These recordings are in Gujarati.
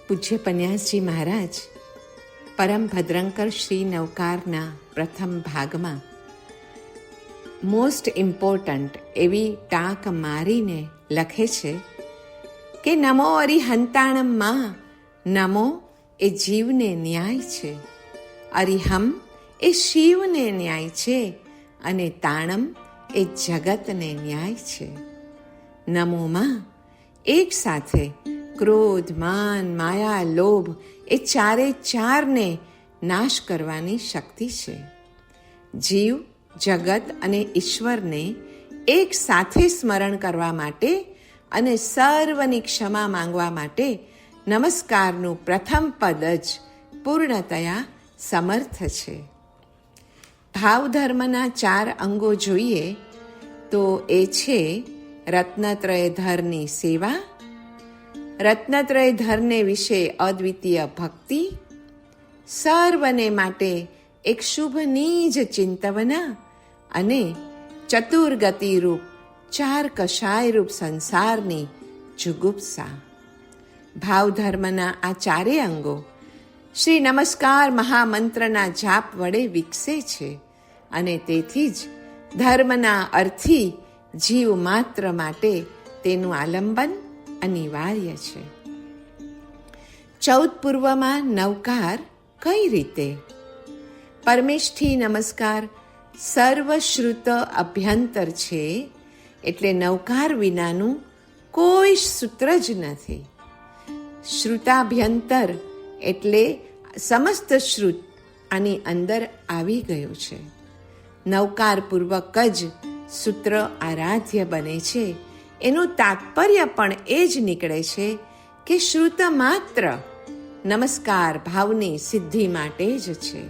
પૂજ્ય પન્યાસજી મહારાજ પરમ ભદ્રંકર શ્રી નવકારના પ્રથમ ભાગમાં મોસ્ટ ઇમ્પોર્ટન્ટ એવી ટાંક મારીને લખે છે કે નમો અરિહંતાણમમાં, નમો એ જીવને ન્યાય છે, અરિહમ એ શિવને ન્યાય છે અને તાણમ એ જગતને ન્યાય છે. નમોમાં એક સાથે ક્રોધ, માન, માયા, લોભ એ ચારે ચારને નાશ કરવાની શક્તિ છે. જીવ, જગત અને ઈશ્વરને એક સાથે સ્મરણ કરવા માટે અને સર્વની ક્ષમા માંગવા માટે નમસ્કારનું પ્રથમ પદ જ પૂર્ણતયા સમર્થ છે. ભાવધર્મના 4 અંગો જોઈએ તો એ છે રત્નત્રય ધરની સેવા, રત્નત્રય ધરને વિશે અદ્વિતીય ભક્તિ, સર્વને માટે એક શુભ નીજ ચિંતવના અને ચતુર્ગતિ રૂપ 4 કષાય રૂપ સંસારની જુગુપ્સા. ભાવધર્મના આ 4 અંગો શ્રી નમસ્કાર મહામંત્રના જાપ વડે વિકસે છે અને તેથી જ ધર્મના અર્થી જીવ માત્ર માટે તેનું આલંબન અનિવાર્ય છે. 14 પૂર્વમાં નવકાર કઈ રીતે? પરમેષ્ઠી નમસ્કાર સર્વશ્રુત અભ્યંતર છે, એટલે નવકાર વિનાનું કોઈ સૂત્ર જ નથી. શ્રુતાભ્યંતર એટલે સમસ્ત શ્રુત આની અંદર આવી ગયું છે. નવકાર પૂર્વક જ સૂત્ર આરાધ્ય બને છે. એનું તાત્પર્ય પણ એ જ નીકળે છે કે શ્રુત માત્ર નમસ્કાર ભાવની સિદ્ધિ માટે જ છે.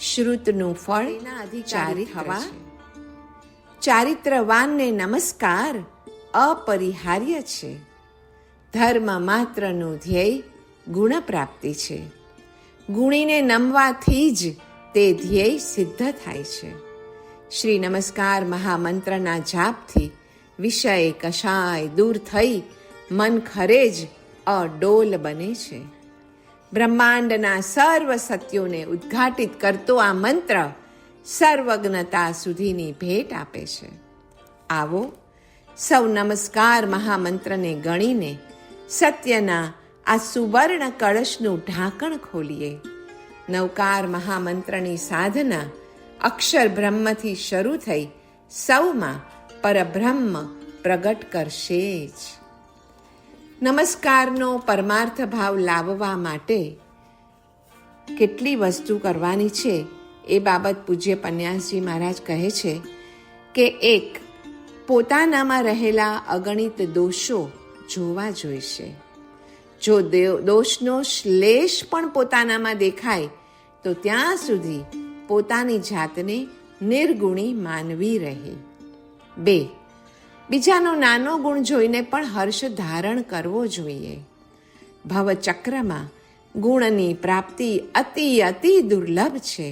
શ્રુતનું ફળ અધિકારી થવા. ચારિત્રવાનને નમસ્કાર અપરિહાર્ય છે. ધર્મ માત્રનું ધ્યેય ગુણ પ્રાપ્તિ છે. ગુણીને નમવાથી જ તે ધ્યેય સિદ્ધ થાય છે. શ્રી નમસ્કાર મહામંત્રના જાપથી વિષય કશાય દૂર થઈ મન ખરે જ અડોલ બને છે. બ્રહ્માંડના સર્વ સત્યોને ઉદ્ઘાટિત કરતો આ મંત્ર સર્વજ્ઞતા સુધીની ભેટ આપે છે. આવો સૌ નમસ્કાર મહામંત્રને ગણીને સત્યના આ સુવર્ણ કળશનું ઢાંકણ ખોલીએ. નવકાર મહામંત્રની સાધના અક્ષર બ્રહ્મથી શરૂ થઈ સૌમાં પરબ્રહ્મ પ્રગટ કરશે જ. નમસ્કારનો પરમાર્થ ભાવ લાવવા માટે કેટલી વસ્તુ કરવાની છે એ બાબત પૂજ્ય પન્યાસજી મહારાજ કહે છે કે 1. પોતાનામાં રહેલા અગણિત દોષો જોવા જોઈશે. જો દોષનો શ્લેષ પણ પોતાનામાં દેખાય તો ત્યાં સુધી પોતાની જાતને નિર્ગુણી માનવી રહે. 2. બીજાનો નાનો ગુણ જોઈને પણ હર્ષ ધારણ કરવો જોઈએ. ભવચક્રમાં ગુણની પ્રાપ્તિ અતિ દુર્લભ છે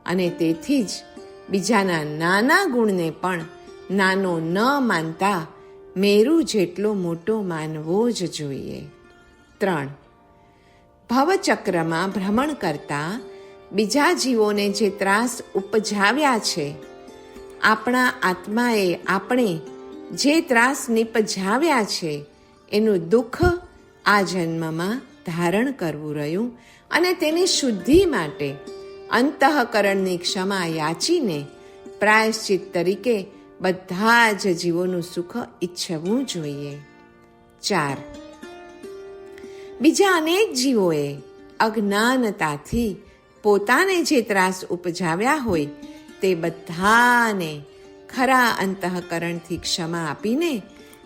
અને તેથી જ બીજાના નાના ગુણને પણ નાનો ન માનતા મેરુ જેટલો મોટો માનવો જ જોઈએ. 3. ભવચક્રમાં ભ્રમણ કરતા બીજા જીવોને જે ત્રાસ ઉપજાવ્યા છે, આપણા આત્માએ આપણે જે ત્રાસ નિપજાવ્યા છે એનું દુઃખ આ જન્મમાં ધારણ કરવું રહ્યું અને તેની શુદ્ધિ માટે અંતઃકરણની ક્ષમા યાચીને પ્રાયશ્ચિત તરીકે બધા જ જીવોનું સુખ ઈચ્છવું જોઈએ. 4. બીજા અનેક જીવોએ અજ્ઞાનતાથી પોતાને જે ત્રાસ ઉપજાવ્યા હોય તે બધાને ખરા અંતઃકરણથી ક્ષમા આપીને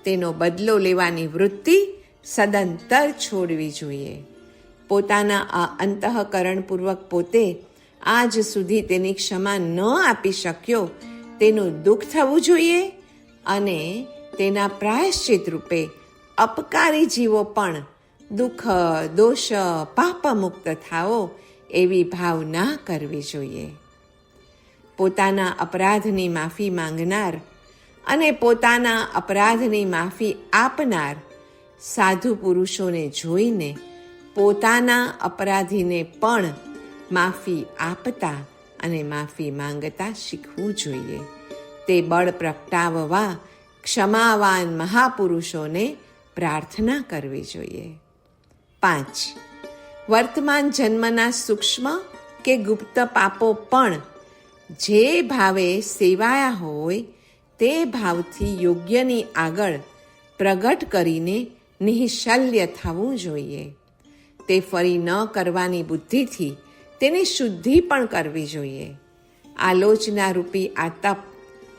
તેનો બદલો લેવાની વૃત્તિ સદંતર છોડવી જોઈએ. પોતાના આ અંતઃકરણપૂર્વક પોતે આજ સુધી તેની ક્ષમા ન આપી શક્યો તેનું દુઃખ થવું જોઈએ અને તેના પ્રાયશ્ચિત રૂપે અપકારી જીવો પણ દુઃખ, દોષ, પાપ મુક્ત થાઓ એવી ભાવના કરવી જોઈએ. પોતાના અપરાધની માફી માંગનાર અને પોતાના અપરાધની માફી આપનાર સાધુ પુરુષોને જોઈને પોતાના અપરાધીને પણ માફી આપતા અને માફી માંગતા શીખવું જોઈએ. તે બળ પ્રગટાવવા ક્ષમાવાન મહાપુરુષોને પ્રાર્થના કરવી જોઈએ. 5. વર્તમાન જન્મના સૂક્ષ્મ કે ગુપ્ત પાપો પણ જે ભાવે સેવાયા હોય તે ભાવથી યોગ્યની આગળ પ્રગટ કરીને નિઃશલ્ય થવું જોઈએ. તે ફરી ન કરવાની બુદ્ધિથી તેની શુદ્ધિ પણ કરવી જોઈએ. આલોચના રૂપી આ તપ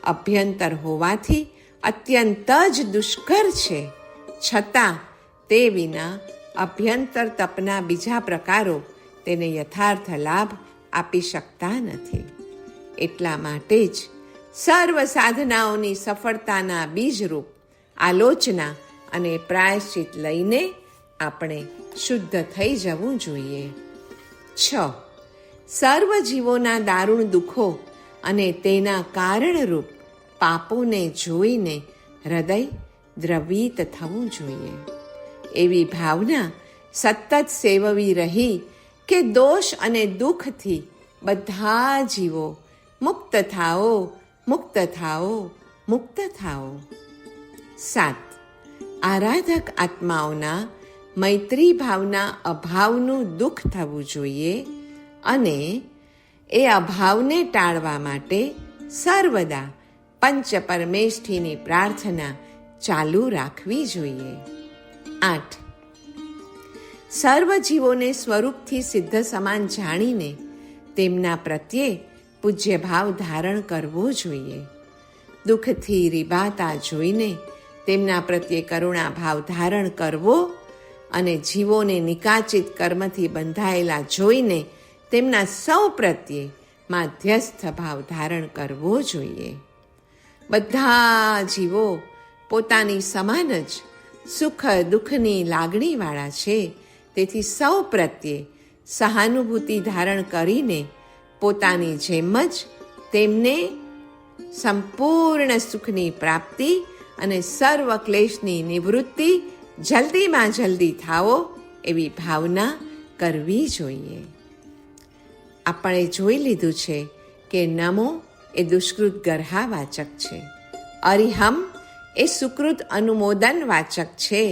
અભ્યંતર હોવાથી અત્યંત જ દુષ્કર છે, છતાં તે વિના અભ્યંતર તપના બીજા પ્રકારો તેને યથાર્થ લાભ આપી શકતા નથી. એટલા માટે જ સર્વ સાધનાઓની સફળતાના બીજરૂપ આલોચના અને પ્રાયશ્ચિત લઈને આપણે શુદ્ધ થઈ જવું જોઈએ. 6. સર્વ જીવોના દારૂણ દુઃખો અને તેના કારણરૂપ પાપોને જોઈને હૃદય દ્રવિત થવું જોઈએ. એવી ભાવના સતત સેવવી રહી કે દોષ અને દુઃખથી બધા જીવો મુક્ત થાઓ, મુક્ત થાઓ, મુક્ત થાઓ. 7. આરાધક આત્માઓના મૈત્રી ભાવના અભાવનું દુઃખ થવું જોઈએ અને એ અભાવને ટાળવા માટે સર્વદા પંચ પરમેષ્ઠીની પ્રાર્થના ચાલુ રાખવી જોઈએ. 8. સર્વ જીવોને સ્વરૂપથી સિદ્ધ સમાન જાણીને તેમના પ્રત્યે પૂજ્ય ભાવ ધારણ કરવો જોઈએ. દુઃખથી રીબાતા જોઈને તેમના પ્રત્યે કરુણા ભાવ ધારણ કરવો અને જીવોને નિકાચિત કર્મથી બંધાયેલા જોઈને તેમના સૌ પ્રત્યે માધ્યસ્થ ભાવ ધારણ કરવો જોઈએ. બધા જીવો પોતાની સમાન જ સુખ દુઃખની લાગણીવાળા છે, તેથી સૌ પ્રત્યે સહાનુભૂતિ ધારણ કરીને પોતાની જેમ જ તેમને સંપૂર્ણ સુખની પ્રાપ્તિ અને સર્વ ક્લેશની નિવૃત્તિ જલ્દીમાં જલ્દી થાઓ એવી ભાવના કરવી જોઈએ. આપણે જોઈ લીધું છે કે નમો એ દુષ્કૃત ગર્હા વાચક છે, અરિહમ એ સુકૃત અનુમોદન વાચક છે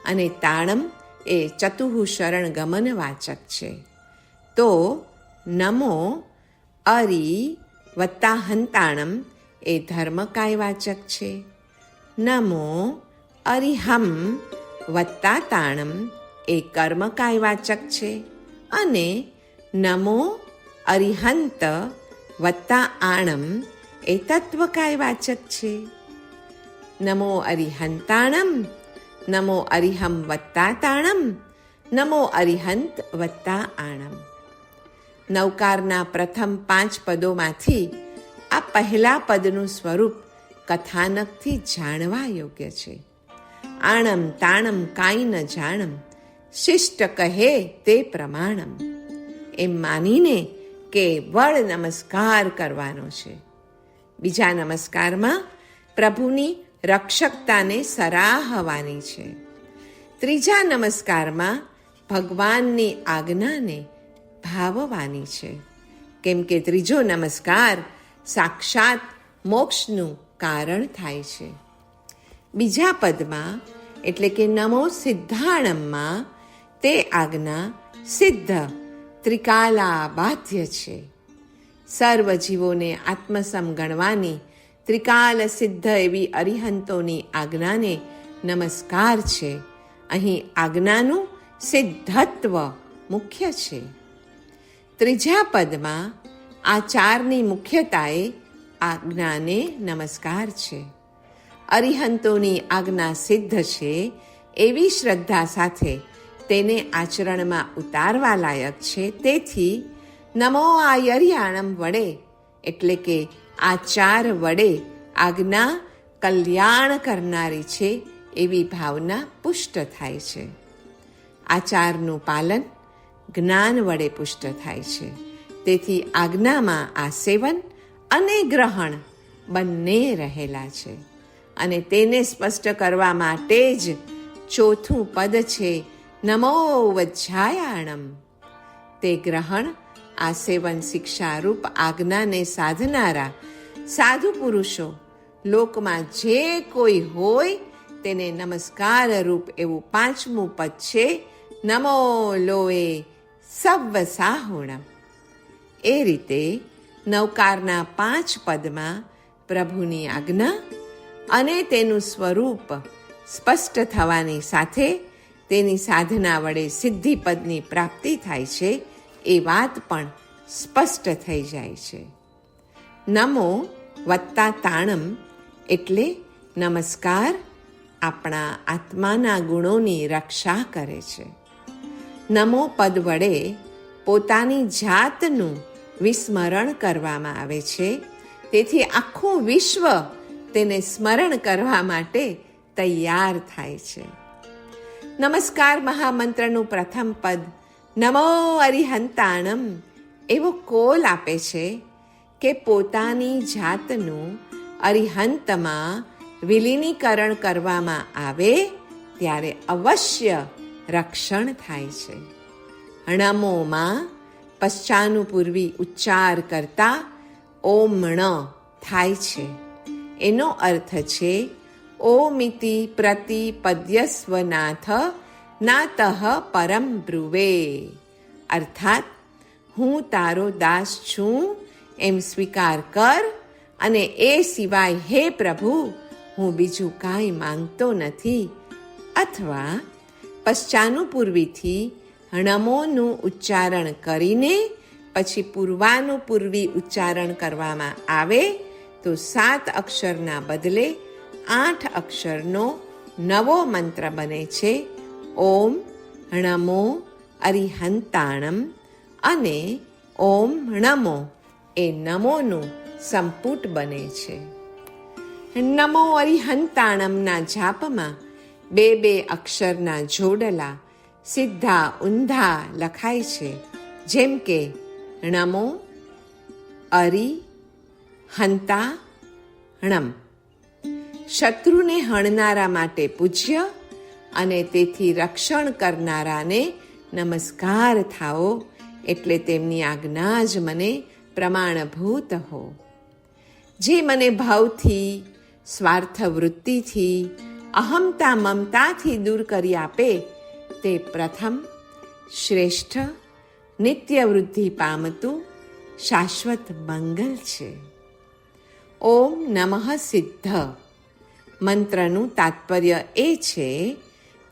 અને તાણમ એ ચતુહુ શરણ ગમન વાચક છે. તો નમો અરિ વત્તા હંતાણમ એ ધર્મકાય વાચક છે. નમો અરિહમ વત્તા તાણમ એ કર્મકાય વાચક છે અને નમો અરિહંત વત્તા આણમ એ તત્વકાય વાચક છે. નમો અરિહંતાણમ, નમો અરિહમ વત્તા તાણમ, નમો અરિહંત વત્તા આણમ. નવકારના પ્રથમ 5 પદોમાંથી આ પહેલા પદનું સ્વરૂપ કથાનકથી જાણવા યોગ્ય છે. આણમ તાણમ કાંઈ ન જાણમ, શિષ્ટ કહે તે પ્રમાણમ. એમ માનીને કેવળ નમસ્કાર કરવાનો છે. બીજા નમસ્કારમાં પ્રભુની રક્ષકતાને સરાહવાની છે. ત્રીજા નમસ્કારમાં ભગવાનની આજ્ઞાને ભાવવાની છે, કેમ કે ત્રીજો નમસ્કાર સાક્ષાત મોક્ષનું કારણ થાય છે. બીજા પદમાં એટલે કે નમો સિદ્ધાણમમાં તે આજ્ઞા સિદ્ધ ત્રિકાલાબાધ્ય છે. સર્વ જીવોને આત્મસમ ગણવાની ત્રિકાલ સિદ્ધ એવી અરિહંતોની આજ્ઞાને નમસ્કાર છે. અહીં આજ્ઞાનું સિદ્ધત્વ મુખ્ય છે. ત્રીજા પદમાં આ 4ની મુખ્યતાએ આજ્ઞાને નમસ્કાર છે. અરિહંતોની આજ્ઞા સિદ્ધ છે એવી શ્રદ્ધા સાથે તેને આચરણમાં ઉતારવા લાયક છે. તેથી નમો આયર્યાણમ વડે એટલે કે આ 4 વડે આજ્ઞા કલ્યાણ કરનારી છે એવી ભાવના પુષ્ટ થાય છે. આ 4નું પાલન જ્ઞાન વડે પુષ્ટ થાય છે. તેથી આજ્ઞામાં આ સેવન અને ગ્રહણ બંને રહેલા છે અને તેને સ્પષ્ટ કરવા માટે જ ચોથું પદ છે નમો વજ્જાયાણમ. તે ગ્રહણ આ સેવન શિક્ષારૂપ આજ્ઞાને સાધનારા સાધુ પુરુષો લોકમાં જે કોઈ હોય તેને નમસ્કાર રૂપ એવું 5મું પદ છે, નમો લોએ સવ્વ સાહુણમ. એ રીતે નવકારના 5 પદમાં પ્રભુની આજ્ઞા અને તેનું સ્વરૂપ સ્પષ્ટ થવાની સાથે તેની સાધના વડે સિદ્ધિપદની પ્રાપ્તિ થાય છે એ વાત પણ સ્પષ્ટ થઈ જાય છે. નમો વત્તા તાણમ એટલે નમસ્કાર આપણા આત્માના ગુણોની રક્ષા કરે છે. નમો પદ વડે પોતાની જાતનું વિસ્મરણ કરવામાં આવે છે, તેથી આખું વિશ્વ તેને સ્મરણ કરવા માટે તૈયાર થાય છે. નમસ્કાર મહામંત્રનું પ્રથમ પદ નમો અરિહંતાણમ એવો કોલ આપે છે કે પોતાની જાતનું અરિહંતમાં વિલીનીકરણ કરવામાં આવે ત્યારે અવશ્ય રક્ષણ થાય છે. ણમોમાં પશ્ચાનુપૂર્વી ઉચ્ચાર કરતા ઓમણ થાય છે. એનો અર્થ છે ઓમિતિ પ્રતિપદ્યસ્વનાથ નાતઃ પરમ બ્રુવે, અર્થાત હું તારો દાસ છું એમ સ્વીકાર કર અને એ સિવાય હે પ્રભુ હું બીજું કાંઈ માંગતો નથી. અથવા પશ્ચાનુપૂર્વીથી ણમોનું ઉચ્ચારણ કરીને પછી પૂર્વાનુપૂર્વી ઉચ્ચારણ કરવામાં આવે તો 7 અક્ષરના બદલે 8 અક્ષરનો નવો મંત્ર બને છે, ઓમ ણમો અરિહંતાણમ. અને ઓમ ણમો એ નમોનું સંપુટ બને છે. નમો અરિહંતાણમના જાપમાં 2 અક્ષરના જોડલા સીધા ઊંધા લખાય છે, જેમ કે ણમો અરિહંતા ણમ. શત્રુને હણનારા માટે પૂજ્ય અને તેથી રક્ષણ કરનારાને નમસ્કાર થાઓ, એટલે તેમની આજ્ઞા જ મને પ્રમાણભૂત હો. જે મને ભાવથી, સ્વાર્થ વૃત્તિથી, અહમતા મમતાથી દૂર કરી આપે તે પ્રથમ, શ્રેષ્ઠ, નિત્ય વૃદ્ધિ પામતું શાશ્વત મંગલ છે. ઓમ નમઃ સિદ્ધ મંત્રનું તાત્પર્ય એ છે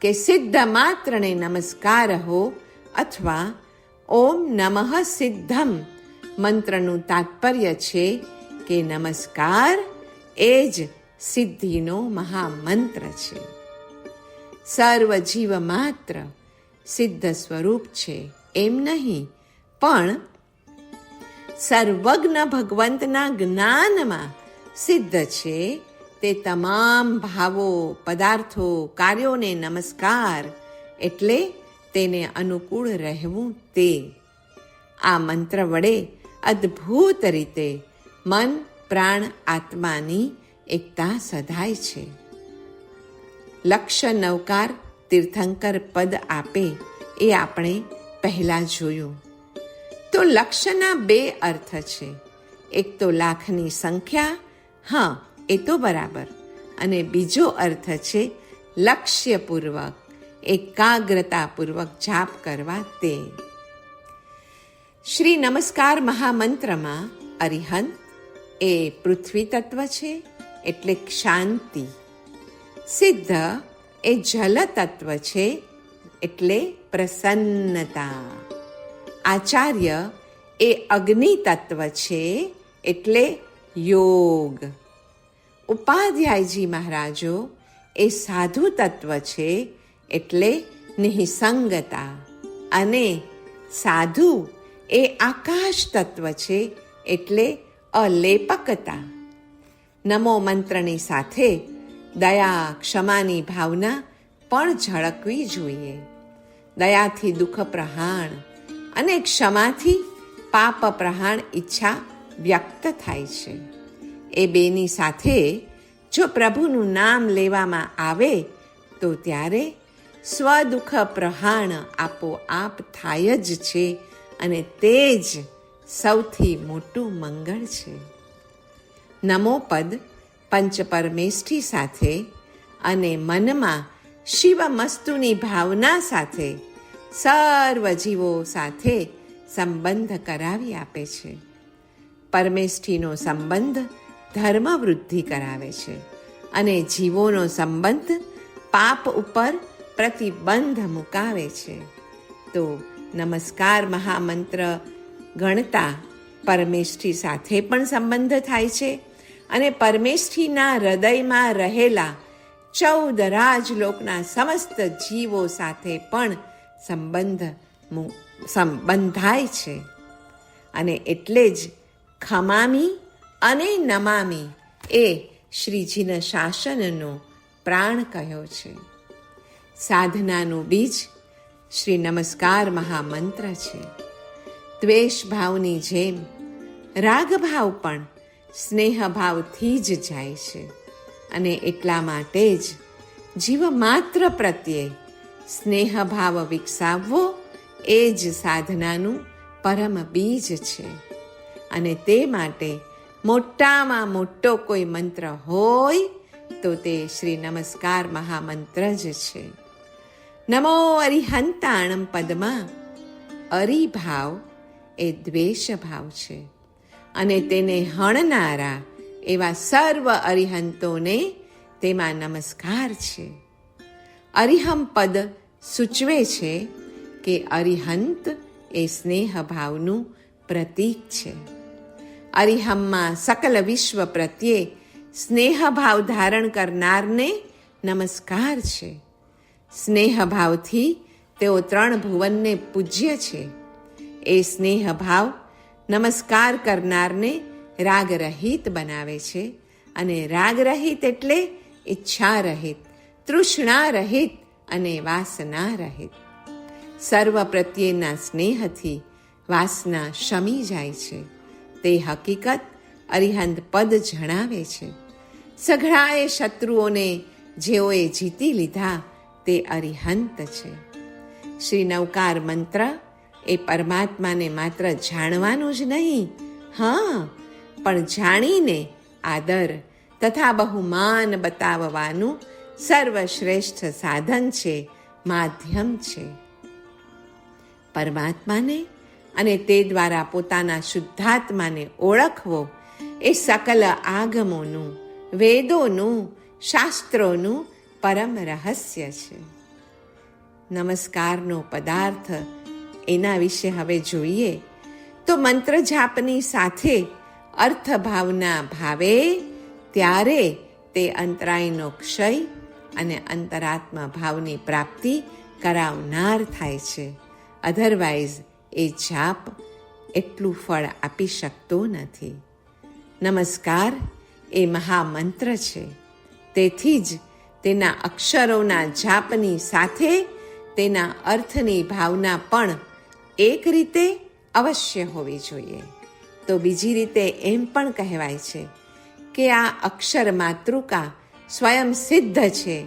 કે સિદ્ધ માત્રને નમસ્કાર હો, અથવા ઓમ નમઃ સિદ્ધમ મંત્રનું તાત્પર્ય છે કે નમસ્કાર એ જ સિદ્ધિનો મહામંત્ર છે. સર્વ જીવ માત્ર સિદ્ધ સ્વરૂપ છે એમ નહીં, પણ સર્વજ્ઞ ભગવંતના જ્ઞાનમાં સિદ્ધ છે. તે તમામ ભાવો, પદાર્થો, કાર્યોને નમસ્કાર એટલે તેને અનુકૂળ રહેવું તે. આ મંત્ર વડે અદ્ભુત રીતે મન, પ્રાણ, આત્માની એકતા સધાય છે. લક્ષ્ય નવકાર તીર્થંકર પદ આપે એ આપણે પહેલા જોયું. તો લક્ષ્યના 2 અર્થ છે. એક તો લાખની સંખ્યા, હા એ તો બરાબર, અને બીજો અર્થ છે લક્ષ્યપૂર્વક, એકાગ્રતાપૂર્વક જાપ કરવા તે. શ્રી નમસ્કાર મહામંત્રમાં અરિહંત એ પૃથ્વી તત્વ છે એટલે શાંતિ. સિદ્ધ એ જલ તત્વ છે એટલે પ્રસન્નતા. આચાર્ય એ અગ્નિ તત્વ છે એટલે યોગ. ઉપાધ્યાયજી મહારાજો એ સાધુ તત્વ છે એટલે નિઃસંગતા. અને સાધુ એ આકાશ તત્વ છે એટલે અલેપકતા. નમો મંત્રની સાથે દયા, ક્ષમાની ભાવના પણ ઝળકવી જોઈએ. દયાથી દુઃખ પ્રહાણ અને ક્ષમાથી પાપ પ્રહાણ ઈચ્છા વ્યક્ત થાય છે. એ બેની સાથે જો પ્રભુનું નામ લેવામાં આવે તો ત્યારે સ્વદુઃખ પ્રહાણ આપોઆપ થાય જ છે અને તે જ સૌથી મોટું મંગળ છે. નમો પદ પંચપરમેષ્ઠી સાથે અને મનમાં શિવમસ્તુની ભાવના સાથે સર્વ જીવો સાથે સંબંધ કરાવી આપે છે. પરમેષ્ઠીનો સંબંધ ધર્મ વૃદ્ધિ કરાવે છે અને જીવોનો સંબંધ પાપ ઉપર પ્રતિબંધ મુકાવે છે. તો નમસ્કાર મહામંત્ર ગણતા પરમેષ્ઠી સાથે પણ સંબંધ થાય છે અને પરમેષ્ઠીના હૃદયમાં રહેલા 14 રાજલોકના સમસ્ત જીવો સાથે પણ બંધાય છે. અને એટલે જ ખમામી અને નમામી એ શ્રીજીના શાસનનો પ્રાણ કહ્યો છે. સાધનાનું બીજ શ્રી નમસ્કાર મહામંત્ર છે. દ્વેષ ભાવની જેમ રાગભાવ પણ સ્નેહભાવથી જ જાય છે અને એટલા માટે જ જીવ માત્ર પ્રત્યે સ્નેહભાવ વિકસાવવો એ જ સાધનાનું પરમ બીજ છે. અને તે માટે મોટામાં મોટો કોઈ મંત્ર હોય તો તે શ્રી નમસ્કાર મહામંત્ર જ છે. નમો અરિહંતાણમ પદમાં અરિભાવ એ દ્વેષ ભાવ છે અને તેને હણનારા એવા સર્વ અરિહંતોને તેમાં નમસ્કાર છે. અરિહમ પદ સૂચવે છે કે અરિહંત એ સ્નેહ ભાવનું પ્રતીક છે. અરિહમમાં સકલ વિશ્વ પ્રત્યે સ્નેહભાવ ધારણ કરનારને નમસ્કાર છે. સ્નેહભાવથી તેઓ 3 ભુવનને પૂજ્ય છે. એ સ્નેહભાવ નમસ્કાર કરનારને રાગરહિત બનાવે છે અને રાગરહિત એટલે ઈચ્છા રહિત, તૃષ્ણા રહિત અને વાસના રહિત. સર્વ પ્રત્યેના સ્નેહથી વાસના શમી જાય છે. તે હકીકત અરિહંત પદ જણાવે છે. સઘળાએ શત્રુઓને જેઓએ જીતી લીધા તે અરિહંત છે. શ્રી નવકાર મંત્ર એ પરમાત્માને માત્ર જાણવાનું જ નહીં, પણ જાણીને આદર તથા બહુમાન બતાવવાનું સર્વશ્રેષ્ઠ સાધન છે, માધ્યમ છે. પરમાત્માને અને તે દ્વારા પોતાના શુદ્ધાત્માને ઓળખવો એ સકલ આગમોનું, વેદોનું, શાસ્ત્રોનું પરમ રહસ્ય છે. નમસ્કારનો પદાર્થ એના વિશે હવે જોઈએ તો મંત્ર જાપની સાથે અર્થભાવના ભાવે ત્યારે તે અંતરાયનો ક્ષય અને અંતરાત્મા ભાવની પ્રાપ્તિ કરાવનાર થાય છે. અધરવાઇઝ એ જાપ એટલું ફળ આપી શકતો નથી. નમસ્કાર એ મહામંત્ર છે. તેથી જ તેના અક્ષરોના જાપની સાથે તેના અર્થની ભાવના પણ એક રીતે અવશ્ય હોવી જોઈએ. તો બીજી રીતે એમ પણ કહેવાય છે કે આ અક્ષર માતૃકા સ્વયં સિદ્ધ છે,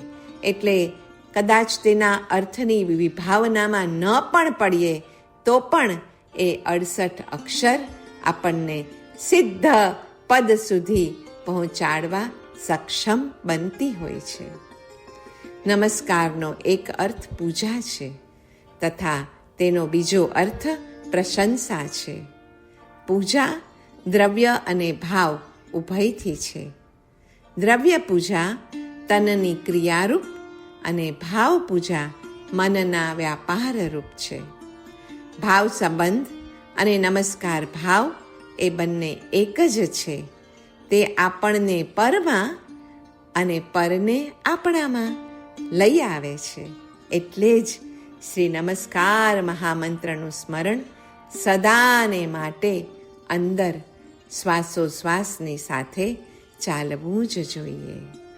એટલે કદાચ તેના અર્થની વિભાવનામાં ન પણ પડીએ તો પણ એ 68 અક્ષર આપણને સિદ્ધ પદ સુધી પહોંચાડવા સક્ષમ બનતી હોય છે. નમસ્કારનો એક અર્થ પૂજા છે તથા તેનો બીજો અર્થ પ્રશંસા છે. પૂજા દ્રવ્ય અને ભાવ ઉભયથી છે. દ્રવ્ય પૂજા તનની ક્રિયારૂપ અને ભાવ પૂજા મનના વ્યાપારરૂપ છે. ભાવ સંબંધ અને નમસ્કાર ભાવ એ બંને એક જ છે. તે આપણને પરમાં અને પરને આપણામાં લઈ આવે છે. એટલે જ શ્રી નમસ્કાર મહામંત્રનું સ્મરણ સદાને માટે અંદર શ્વાસોશ્વાસની સાથે ચાલવું જ જોઈએ.